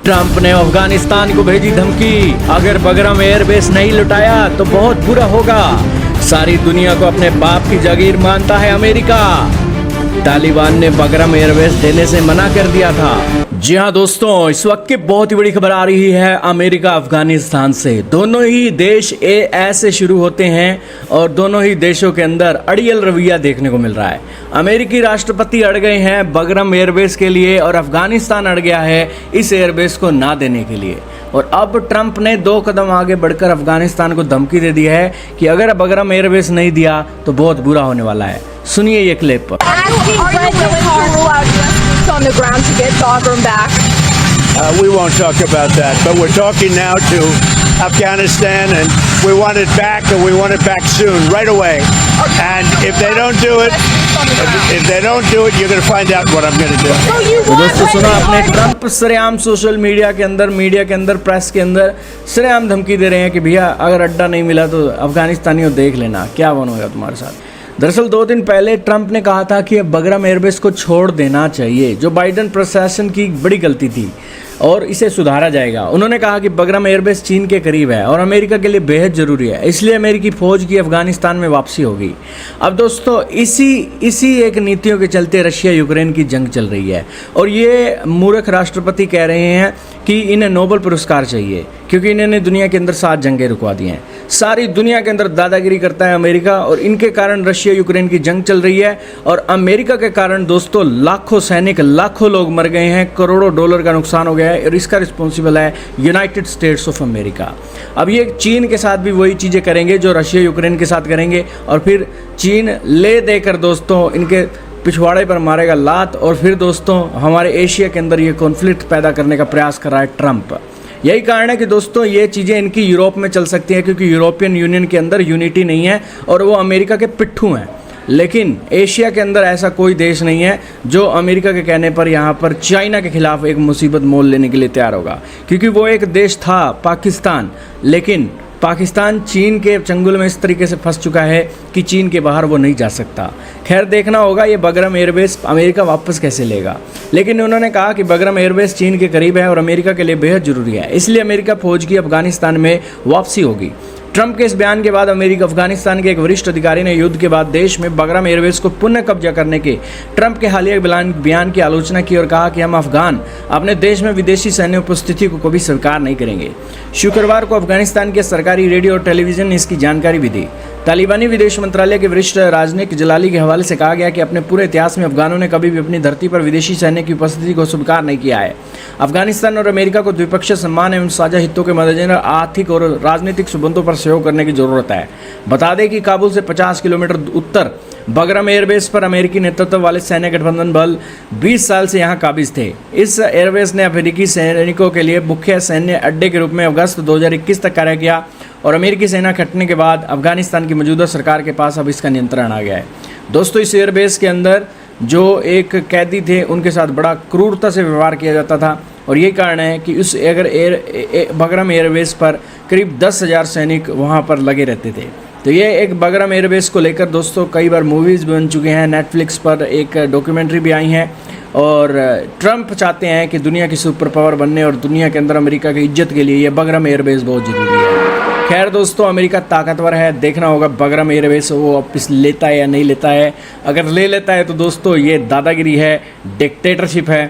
Trump ने अफगानिस्तान को भेजी धमकी, अगर बगरम एयरबेस नहीं लुटाया तो बहुत बुरा होगा। सारी दुनिया को अपने बाप की जागीर मानता है अमेरिका। तालिबान ने बगरम एयरबेस देने से मना कर दिया था। जी हाँ दोस्तों, इस वक्त की बहुत ही बड़ी खबर आ रही है अमेरिका अफगानिस्तान से। दोनों ही देश ऐसे शुरू होते हैं और दोनों ही देशों के अंदर अड़ियल रवैया देखने को मिल रहा है। अमेरिकी राष्ट्रपति अड़ गए हैं बगरम एयरबेस के लिए और अफगानिस्तान अड़ गया है इस एयरबेस को ना देने के लिए। और अब ट्रंप ने 2 कदम आगे बढ़कर अफगानिस्तान को धमकी दे दी है कि अगर बगरम एयरबेस नहीं दिया तो बहुत बुरा होने वाला है। सुनिए ये clip. on the ground to get Bagram back? We won't talk about that, but we're talking now to Afghanistan, and we want it back, and we want it back soon, right away. And if they don't do it, if they don't do it, you're going to find out what I'm going to do. तो दोस्तों सुना आपने, Trump सरेआम social media के अंदर, press के अंदर सरेआम धमकी दे रहे हैं कि भैया अगर अड्डा नहीं मिला तो अफगानिस्तानियों देख लेना क्या बनोगा तुम्हारे साथ। दरअसल 2 दिन पहले ट्रंप ने कहा था कि बगरम एयरबेस को छोड़ देना चाहिए, जो बाइडेन प्रशासन की बड़ी गलती थी और इसे सुधारा जाएगा। उन्होंने कहा कि बगरम एयरबेस चीन के करीब है और अमेरिका के लिए बेहद ज़रूरी है, इसलिए अमेरिकी फ़ौज की अफगानिस्तान में वापसी होगी। अब दोस्तों इसी एक नीतियों के चलते रशिया यूक्रेन की जंग चल रही है और ये मूर्ख राष्ट्रपति कह रहे हैं कि इन्हें नोबेल पुरस्कार चाहिए क्योंकि इन्होंने दुनिया के अंदर 7 जंगें रुकवा दी हैं। सारी दुनिया के अंदर दादागिरी करता है अमेरिका और इनके कारण रशिया यूक्रेन की जंग चल रही है और अमेरिका के कारण दोस्तों लाखों सैनिक, लाखों लोग मर गए हैं, करोड़ों डॉलर का नुकसान हो गया है और इसका रिस्पॉन्सिबल है यूनाइटेड स्टेट्स ऑफ अमेरिका। अब ये चीन के साथ भी वही चीज़ें करेंगे जो रशिया यूक्रेन के साथ करेंगे और फिर चीन ले देकर दोस्तों इनके पिछवाड़े पर मारेगा लात और फिर दोस्तों हमारे एशिया के अंदर ये कॉन्फ्लिक्ट पैदा करने का प्रयास कर रहा है ट्रंप। यही कारण है कि दोस्तों ये चीज़ें इनकी यूरोप में चल सकती हैं क्योंकि यूरोपियन यूनियन के अंदर यूनिटी नहीं है और वो अमेरिका के पिट्ठू हैं। लेकिन एशिया के अंदर ऐसा कोई देश नहीं है जो अमेरिका के कहने पर यहाँ पर चाइना के खिलाफ एक मुसीबत मोल लेने के लिए तैयार होगा, क्योंकि वो एक देश था पाकिस्तान, लेकिन पाकिस्तान चीन के चंगुल में इस तरीके से फंस चुका है कि चीन के बाहर वो नहीं जा सकता। खैर देखना होगा ये बगरम एयरबेस अमेरिका वापस कैसे लेगा, लेकिन उन्होंने कहा कि बगरम एयरबेस चीन के करीब है और अमेरिका के लिए बेहद ज़रूरी है, इसलिए अमेरिका फौज की अफगानिस्तान में वापसी होगी। ट्रंप के इस बयान के बाद अमेरिका अफगानिस्तान के एक वरिष्ठ अधिकारी ने युद्ध के बाद देश में बगरम एयरबेस को पुनः कब्जा करने के ट्रंप के हालिया बयान की आलोचना की और कहा कि हम अफगान अपने देश में विदेशी सैन्य उपस्थिति को कभी स्वीकार नहीं करेंगे। शुक्रवार को अफगानिस्तान के सरकारी रेडियो और टेलीविजन ने इसकी जानकारी भी दी। तालिबानी विदेश मंत्रालय के वरिष्ठ राजनयिक जलाली के हवाले से कहा गया कि अपने पूरे इतिहास में अफगानों ने कभी भी अपनी धरती पर विदेशी सैन्य की उपस्थिति को स्वीकार नहीं किया है। अफगानिस्तान और अमेरिका को द्विपक्षीय सम्मान एवं साझा हितों के मद्देनजर आर्थिक और राजनीतिक संबंधों पर सहयोग करने की जरूरत है। बता दें कि काबुल से 50 किलोमीटर उत्तर बगरम एयरबेस पर अमेरिकी नेतृत्व वाले सैन्य गठबंधन बल 20 साल से यहाँ काबिज थे। इस एयरबेस ने अमेरिकी सैनिकों के लिए मुख्य सैन्य अड्डे के रूप में अगस्त 2021 तक कार्य किया और अमेरिकी सेना हटने के बाद अफगानिस्तान की मौजूदा सरकार के पास अब इसका नियंत्रण आ गया है। दोस्तों इस एयरबेस के अंदर जो एक कैदी थे उनके साथ बड़ा क्रूरता से व्यवहार किया जाता था और यही कारण है कि उस बगरम एयरबेस पर करीब 10,000 सैनिक वहाँ पर लगे रहते थे। तो ये एक बगरम एयरबेस को लेकर दोस्तों कई बार मूवीज़ भी बन चुके हैं, नेटफ्लिक्स पर एक डॉक्यूमेंट्री भी आई है और ट्रंप चाहते हैं कि दुनिया की सुपर पावर बनने और दुनिया के अंदर अमेरिका की इज्जत के लिए ये बगरम एयरबेस बहुत ज़रूरी है। खैर दोस्तों अमेरिका ताकतवर है, देखना होगा बगरम एयरबेस वो वापस लेता है या नहीं लेता है। अगर ले लेता है तो दोस्तों ये दादागिरी है, डिक्टेटरशिप है।